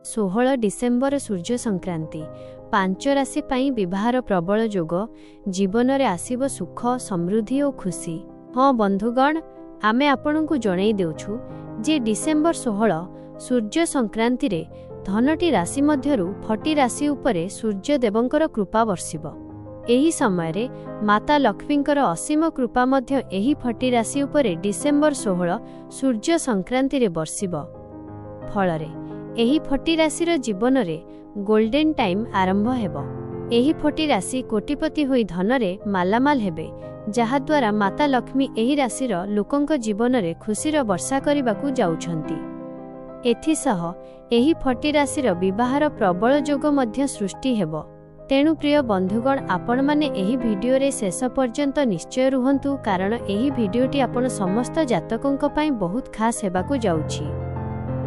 16 December सूर्य संक्रांति 5 राशि पाई विवाहर प्रबल जोग जीवन में आसीब सुख समृद्धि और खुशी। हाँ बंधुगण, आमे आपनकु जणाई देउछु जे डिसेम्बर 16 सूर्य संक्रांति रे धनटी राशि मध्यरु फटी राशि उपरे सूर्य देवंकर कृपा वर्षिब। एही समय रे माता लक्ष्मींकर असीम कृपा मध्य एही फटी राशि उपरे डिसेम्बर 16 सूर्य संक्रांति रे वर्षिब। फलरे एही फटी राशिर जीवन रे गोल्डन टाइम आरंभ हेबो। एही फटी राशि कोटिपति होई धनरे मालामाल हेबे, जहा द्वारा माता लक्ष्मी एही राशिर लोकंक जीवन रे खुशीर वर्षा करिबाकू जाउछंती। एथिसह एही फटी राशिर विवाहर प्रबल जोग मध्य सृष्टि हेबो। तेणु प्रिय बंधुगण, आपण माने एही भिडियो रे शेष पर्यंत निश्चय रुहंतु, कारण एही भिडियोटी आपण समस्त जातकंक पई बहुत खास हेबाकू जाउछि।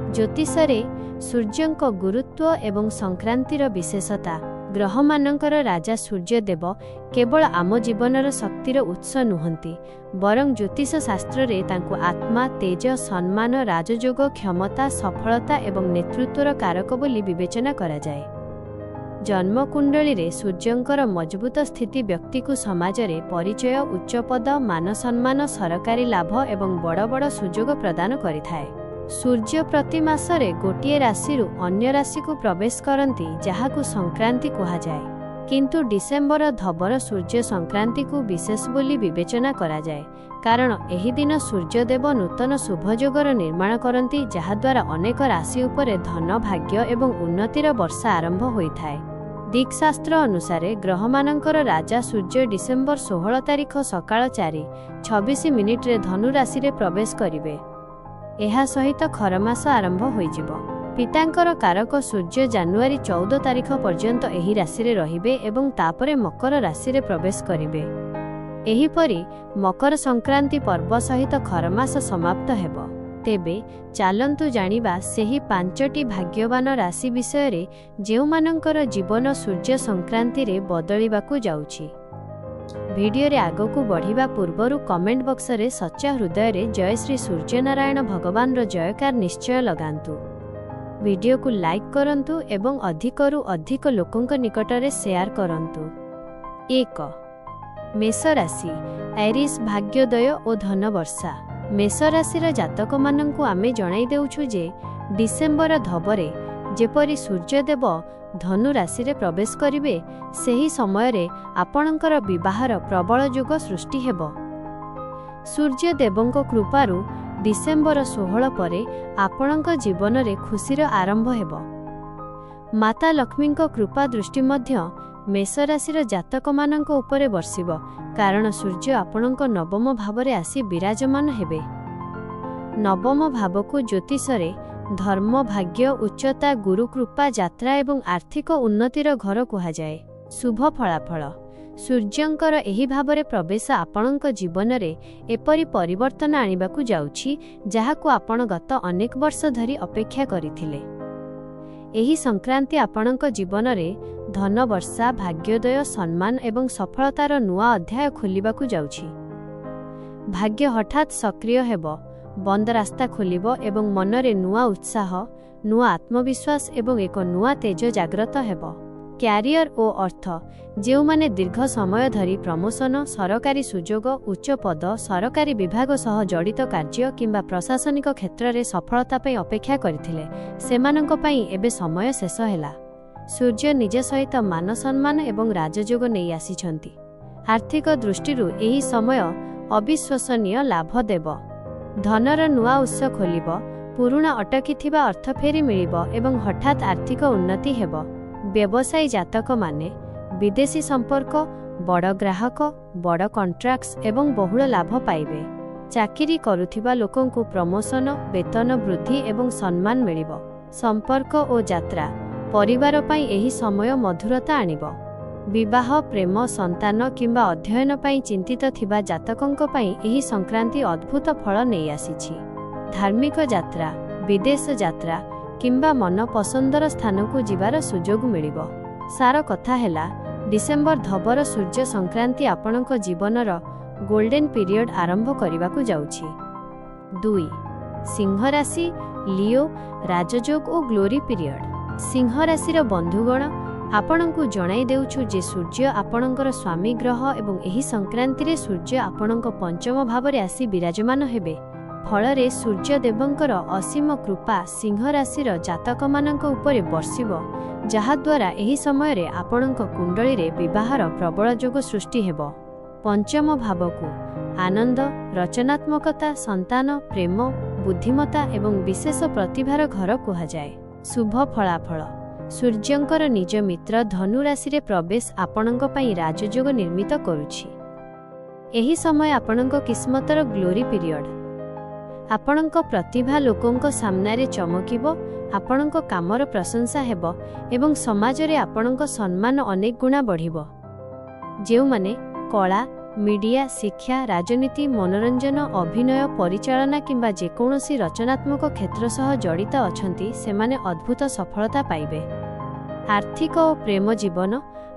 ज्योतिषरे सूर्यंक गुरुत्व एवं संक्रांतिर विशेषता। ग्रहमानंकर राजा सूर्यदेव केवल आम जीवनर शक्तिर उत्स नुहंती, बरं ज्योतिष शास्त्र रे तांको आत्मा, तेज, सम्मान, राजयोग, क्षमता, सफलता एवं नेतृत्वर कारक बोली विवेचना करा जाए। जन्मकुंडली रे सूर्यंकर मजबूत स्थिति व्यक्ति को समाज रे परिचय, उच्च पद, मान सम्मान, सरकारी लाभ एवं बड़ बड़ सुजोग प्रदान करिथाए। सूर्य प्रति मासरे गोटिए राशि अन्य राशि को प्रवेश करती, जहाकू संक्रांति कहा जाए। किंतु डिसेम्बर धबर सूर्य संक्रांति को विशेष बोली विवेचना करा जाए, कारण एही दिन सूर्यदेव नूतन शुभयोगर निर्माण करती, जहाद्वारा अनेक राशि उपरे धन, भाग्य एवं उन्नतिर वर्षा आरंभ होइथाए। दिक्शास्त्र अनुसारे ग्रहमानंकर राजा सूर्य डिसेम्बर 16 तारिख सकाळ 4:26 रे धनु राशि रे प्रवेश करिवे। एहा सहित खरमास आरंभ होइजिब। पितांकर कारक सूर्य जानुआरी 14 तारिख पर्यंत एही राशि रे रहिबे एवं तापरे मकर राशि रे प्रवेश करिवे। एहीपरि मकर संक्रांति पर्व सहित खरमास समाप्त हेबो। तेबे चालंतु जानिबा सेही 5टी भाग्यवान राशि विषय रे जेउमानंकर जीवन सूर्य संक्रांति रे बदलिबाकू जाउछि। भिडियो रे आगकू बढ़िबा पूर्वरु कमेंट बॉक्स रे सच्चा हृदय रे जय श्री सूर्यनारायण भगवान रो जयकार निश्चय लगांतु। वीडियो को लाइक करंतु एवं अधिकरु अधिक लोकंक निकट रे शेयर करंतु। 1 मेष राशि एरिस भाग्योदय और धन वर्षा। मेष राशि जातक मानंकु आमे जणाई देउछु जे डिसेम्बर धबरे जेपरि सूर्यदेव धनु राशि रे प्रवेश करिवे, सेही समय रे आपणकर विवाहर प्रबल जोग सृष्टि हेबो। सूर्यदेवंक कृपारु डिसेम्बर 16 परे आपणक जीवन रे खुशीर आरंभ हेबो। माता लक्ष्मींक कृपा दृष्टि मध्य मेष राशिर जातक मानंक उपरे वर्षिब, कारण सूर्य आपणक नवम भाव रे आसी विराजमान हेबे। नवम भाव को ज्योतिषरे धर्म, भाग्य, उच्चता, गुरु कृपा, यात्रा एवं आर्थिक उन्नतिर घर कहा जाए। शुभ फलाफल। सूर्यंकर एही भावरे प्रवेश आपणक जीवन रे एपरि परिवर्तन आनिबाकू जाउछि, जाहाकू आपण गत अनेक वर्ष धरि अपेक्षा करिथिले। एही संक्रांति आपणक जीवन रे धन वर्षा, भाग्योदय, सम्मान एवं सफलतार नुआ अध्याय खोलिबाकू जाउछि। भाग्य हठात सक्रिय हेबो, बंद रास्ता खोलिबो एवं मनरे नुआ उत्साह, नुआ आत्मविश्वास एवं एक नुआ तेज जाग्रत हेबो। क्यारियर ओ अर्थ। जेउ माने दीर्घ समय धरि प्रमोशन, सरकारी सुजोग, उच्च पद, सरकारी विभाग सह जड़ित कार्य किंबा प्रशासनिक क्षेत्र रे सफलता पई अपेक्षा करथिले, सेमानंक पई एबे समय शेष हेला। सूर्य निज सहित मान सम्मान एवं राजयोग नै आसीछंती। आर्थिक दृष्टिरु एही समय अविश्वसनीय लाभ देब। धनर नुआ उत्स खोलिब, पुरुणा अटकी अर्थ फेरी मिलिब एवं हठात आर्थिक उन्नति हेब। व्यवसायी जातक माने विदेशी संपर्क, बड़ ग्राहक, बड़ कॉन्ट्रैक्ट्स एवं बहुल लाभ पाइबे। चाकरी करुथिबा लोकंकु प्रमोशन, वेतन वृद्धि एवं सम्मान मिलिब। संपर्क और यात्रा परिवार पई एही समय मधुरता आनिब। विवाह, प्रेम, संतान किंबा अध्ययन पई चिंतित थिबा जातकंक पई एही संक्रांति अद्भुत फल नै आसीछि। धार्मिक यात्रा, विदेश यात्रा किंबा मन पसंदर स्थान को जिबार सुजोग मिलिब। सार कथा हेला, डिसेम्बर धबर सूर्य संक्रांति आपणक जीवनर गोल्डन पीरियड आरंभ करने जाउछि। 2 सिंह राशि लियो राजयोग और ग्लोरी पीरियड। सिंह राशिर बंधुगण आपणଙ୍କୁ जणाई देउछु जे सूर्य आपणଙ୍କର स्वामी ग्रह एवं एही संक्रांति रे सूर्य आपणଙ୍କ पंचम भाव रे आसी विराजमान हेबे। फलरे सूर्य देवंकर असीम कृपा सिंह राशिर जातक मानक उपरे बर्षिबो, जहा द्वारा एही समय रे आपणଙ୍କ कुंडली रे विवाहर प्रबल जोग सृष्टि हेबो। पंचम भावकु आनंद, रचनात्मकता, संतान, प्रेम, बुद्धिमता एवं विशेष प्रतिभार घर कुहा जाए। शुभ फलाफल सूर्यंकर निज मित्र धनु राशि रे प्रवेश आपणଙ୍କ ପାଇଁ राजयोग निर्मित करुछि। एही समय आपणଙ୍କ किस्मतर ग्लोरी पीरियड। आपणଙ୍କ प्रतिभा लोकंक सामना रे चमकिबो, आपणଙ୍କ कामर प्रशंसा हेबो एवं समाज रे आपणଙ୍କ सम्मान अनेक गुणा बढ़िबो। जेउ माने कला, मीडिया, शिक्षा, राजनीति, मनोरंजन, अभिनय, परिचालना किंबा जेकोसी रचनात्मक क्षेत्र सह जड़ित अछंती सेमाने अद्भुत सफलता पाइबे। आर्थिक और प्रेम जीवन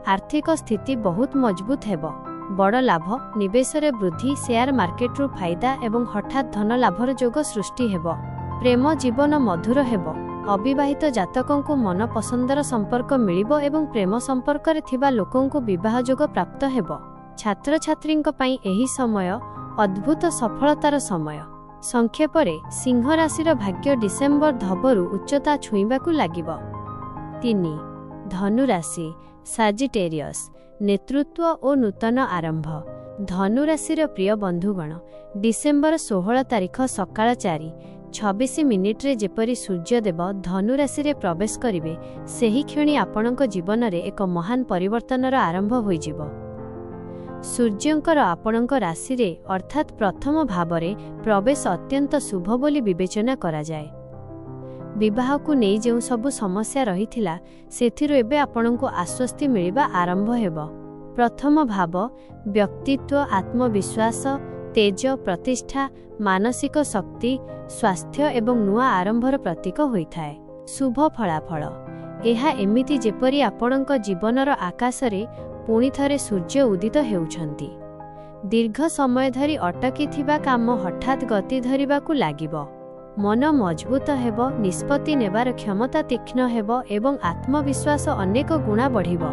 आर्थिक स्थिति बहुत मजबूत हेबो। बड़ लाभ, निवेश रे वृद्धि, शेयर मार्केट रु फायदा एवं हठात धन लाभर जोग सृष्टि हेबो। प्रेम जीवन मधुर हेबो। अविवाहित जातकों को मन पसंदर संपर्क मिलिबो एवं प्रेम संपर्क रे थिबा लोकों को विवाह जोग प्राप्त हेबो। छात्र छात्रींक पई एही समय अद्भुत सफलतार समय। संक्षेपरे सिंह राशिर भाग्य डिसेम्बर धबरु उच्चता छुईबाकू लागिबो। 3 धनु राशि साजिटेरियस नेतृत्व और नूतन आरंभ। धनु राशिर प्रिय बंधुगण डिसेम्बर 16 तारिख सकाळ 4:26 रे जेपरी सूर्यदेव धनु राशि रे प्रवेश करिवे, सेही क्षणी आपणक जीवन रे एक महान परिवर्तनर आरंभ होइजिबो। सूर्यंकर आपणक राशि रे अर्थात प्रथम भावरे प्रवेश अत्यंत शुभ बोली विवेचना करा जाए। विवाह को नहीं जो सबु समस्या रही सेथिरु एबे आपणको आश्वस्ति मिलिबा आरंभ हेबो। प्रथम भाव व्यक्तित्व, आत्मविश्वास, तेज, प्रतिष्ठा, मानसिक शक्ति, स्वास्थ्य एवं नुआ आरंभर प्रतीक होइथाए। शुभ फलाफल एहा एमिति जेपरी आपणक जीवनर आकाशरे पुणी थरे सूर्य उदित हेउछंती। दीर्घ समय धरी अटकी थिबा काम हठात गति धरिबाकू लागिबो। मन मजबूत हेबो, निष्पत्ति नेबार क्षमता तीक्ष्ण हेबो एवं आत्मविश्वास अनेक गुणा बढ़िबो।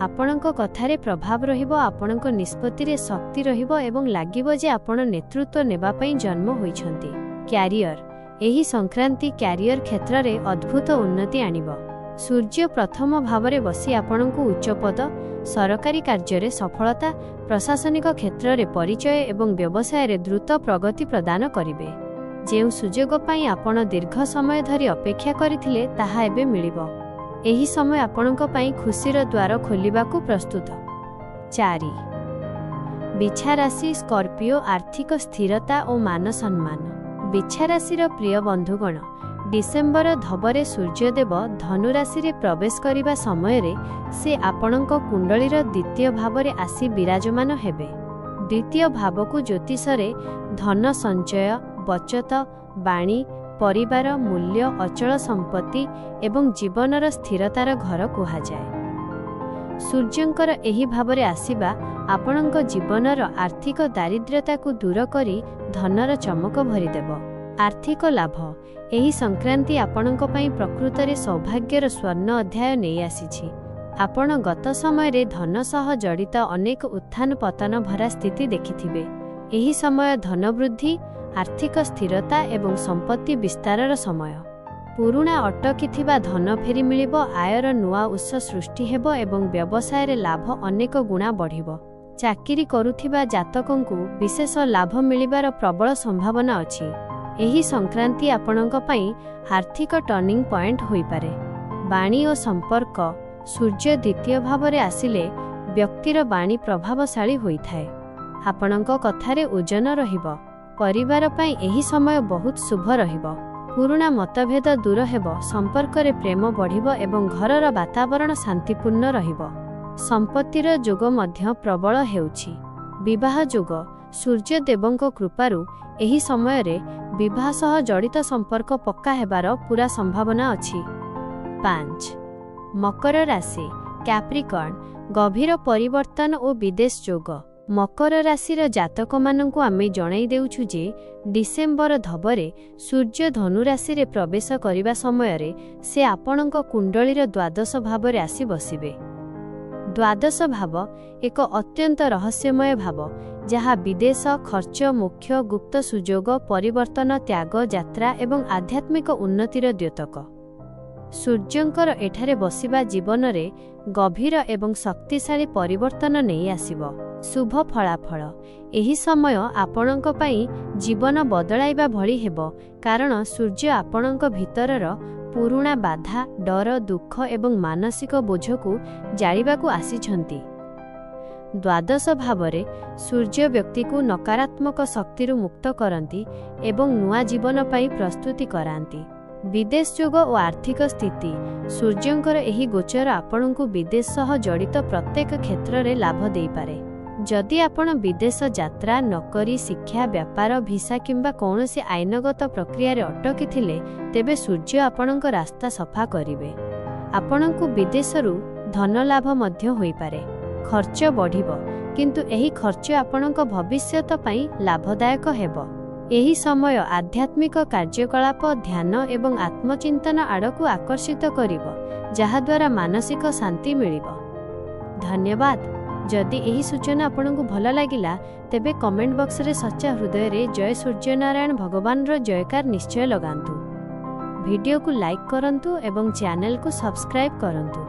आपणक कथारे प्रभाव रहिबो, आपणक निष्पत्ति रे शक्ति रहिबो एवं लागिबो जे आपण नेतृत्व नेबा पई जन्म होइछंती। क्यारियर एही संक्रांति क्यारियर क्षेत्र रे अद्भुत उन्नति आनिबो। सूर्य प्रथम भावरे बसी आपणको उच्च पद, सरकारी कार्य रे सफलता, प्रशासनिक क्षेत्र रे परिचय एवं व्यवसाय रे द्रुत प्रगति प्रदान करिवे। जेउ सुजोग पई आपण दीर्घ समय धरी अपेक्षा करिथिले ताहा एबे मिलिबो। एही समय आपणक पई खुशीर द्वार खोलिबाकू प्रस्तुत। 4 बिछा राशि स्कॉर्पियो आर्थिक स्थिरता और मान सम्मान। बिछा राशिर प्रिय बंधुगण डिसेम्बर धबरे सूर्यदेव धनु राशि रे प्रवेश करिबा समय रे से आपणक कुंडलीर द्वितीय भावरे आसी विराजमान हेबे। द्वितीय भावकू ज्योतिष रे धन संचय, बचत, बाणी, परिवार, मूल्य, अचल संपत्ति एवं जीवनर स्थिरतार घर कुहा जाए। सूर्यंकर एही भावरे आसीबा आपणक जीवनर आर्थिक दारिद्र्यता को दूर करी धनर चमक भरिदेव। आर्थिक लाभ एही संक्रांति आपणक पई प्रकृतरे सौभाग्यर स्वर्ण अध्याय नहीं आसीछि। आपण गत समय रे धन सह जड़ित अनेक उत्थान पतन भरा स्थिति देखिथिबे। एही समय धन वृद्धि, आर्थिक स्थिरता एवं संपत्ति विस्तारर समय। पुरुणा अटकी थिबा धन फेरी मिलिबो, आयर नुआ उत्स सृष्टि हेबो एवं व्यवसाय रे लाभ अनेक गुणा बढ़िबो। चाकरी करुथिबा जातकंकु विशेष लाभ मिलिबार प्रबल संभावना अछि। एही संक्रांति आपणक पई आर्थिक टर्निंग पॉइंट होई पारे। बाणी और संपर्क सूर्य द्वितीय भावरे आसिले व्यक्तिर बाणी प्रभावशाली होइथाए। आपणक कथारे ओजन रहिबो। परिवार पई एही समय बहुत शुभ रहिबो। पुरुणा मतभेद दूर हेबो, संपर्क रे प्रेम बढ़िबो एवं घरर वातावरण शांतिपूर्ण रहिबो। संपत्तिर जोग मध्य प्रबल हेउछि। विवाह जोग सूर्य देवंक कृपारु एही समय रे विवाह सह जड़ित संपर्क पक्का हेबार पूरा संभावना अछि। 5 मकर राशि कैप्रिकॉर्न गभीर परिवर्तन और विदेश जोग। ମକର ରାଶିର ଜାତକମାନଙ୍କୁ ଆମେ ଜଣାଇ ଦେଉଛୁ ଯେ ଡିସେମ୍ବର ଧବରେ ସୂର୍ଯ୍ୟ ଧନୁ ରାଶିରେ ପ୍ରବେଶ କରିବା ସମୟରେ ସେ ଆପଣଙ୍କ କୁଣ୍ଡଳୀର ଦ୍ୱାଦଶ ଭାବରେ ଆସି ବସିବେ। ଦ୍ୱାଦଶ ଭାବ ଏକ ଅତ୍ୟନ୍ତ ରହସ୍ୟମୟ ଭାବ, ଯାହା ବିଦେଶ, ଖର୍ଚ୍ଚ, ମୋକ୍ଷ, ଗୁପ୍ତ ସୁଯୋଗ, ପରିବର୍ତ୍ତନ, ତ୍ୟାଗ, ଯାତ୍ରା ଏବଂ ଆଧ୍ୟାତ୍ମିକ ଉନ୍ନତିର ଦ୍ୟୋତକ। ସୂର୍ଯ୍ୟଙ୍କର ଏଠାରେ ବସିବା ଜୀବନରେ ଗଭୀର ଏବଂ ଶକ୍ତିଶାଳୀ ପରିବର୍ତ୍ତନ ନେଇ ଆସିବ। ଶୁଭ ଫଳାଫଳ। ଏହି ସମୟ ଆପଣଙ୍କ ପାଇଁ ଜୀବନ ବଦଳାଇବା ଭଳି ହେବ, କାରଣ ସୂର୍ଯ୍ୟ ଆପଣଙ୍କ ଭିତରର ପୁରୁଣା ବାଧା, ଡର, ଦୁଃଖ ଏବଂ ମାନସିକ ବୋଝକୁ ଜାଳିବାକୁ ଆସିଛନ୍ତି। ଦ୍ୱାଦଶ ଭାବରେ ସୂର୍ଯ୍ୟ ବ୍ୟକ୍ତିକୁ ନକାରାତ୍ମକ ଶକ୍ତିରୁ ମୁକ୍ତ କରନ୍ତି ଏବଂ ନୂଆ ଜୀବନ ପାଇଁ ପ୍ରସ୍ତୁତି କରାନ୍ତି। ବିଦେଶ ଯୋଗ ଓ ଆର୍ଥିକ ସ୍ଥିତି। ସୂର୍ଯ୍ୟଙ୍କର ଏହି ଗୋଚର ଆପଣଙ୍କୁ ବିଦେଶ ସହ ଜଡ଼ିତ ପ୍ରତ୍ୟେକ କ୍ଷେତ୍ରରେ ଲାଭ ଦେଇପାରେ। ଯଦି ଆପଣ ବିଦେଶ ଯାତ୍ରା, ନକରି, ଶିକ୍ଷା, ବ୍ୟାପାର, ଭିସା କିମ୍ବା କୌଣସି ଆଇନଗତ ପ୍ରକ୍ରିୟାରେ ଅଟକିଥିଲେ, ତେବେ ସୂର୍ଯ୍ୟ ଆପଣଙ୍କ ରାସ୍ତା ସଫା କରିବେ। ଆପଣଙ୍କୁ ବିଦେଶରୁ ଧନ ଲାଭ ମଧ୍ୟ ହୋଇପାରେ। ଖର୍ଚ୍ଚ ବଢ଼ିବ, କିନ୍ତୁ ଏହି ଖର୍ଚ୍ଚ ଆପଣଙ୍କ ଭବିଷ୍ୟତ ପାଇଁ ଲାଭଦାୟକ ହେବ। ଏହି ସମୟ ଆଧ୍ୟାତ୍ମିକ କାର୍ଯ୍ୟକଳାପ, ଧ୍ୟାନ ଏବଂ ଆତ୍ମଚିନ୍ତନ ଆଡ଼କୁ ଆକର୍ଷିତ କରିବ, ଯାହାଦ୍ୱାରା ମାନସିକ ଶାନ୍ତି ମିଳିବ। ଧନ୍ୟବାଦ। ଯଦି ଏହି ସୂଚନା ଆପଣଙ୍କୁ ଭଲ ଲାଗିଲା, ତେବେ କମେଣ୍ଟ ବକ୍ସରେ ସଚ୍ଚା ହୃଦୟରେ ଜୟ ସୂର୍ଯ୍ୟନାରାୟଣ ଭଗବାନର ଜୟକାର ନିଶ୍ଚୟ ଲଗାନ୍ତୁ। ଭିଡ଼ିଓକୁ ଲାଇକ୍ କରନ୍ତୁ ଏବଂ ଚ୍ୟାନେଲକୁ ସବସ୍କ୍ରାଇବ୍ କରନ୍ତୁ।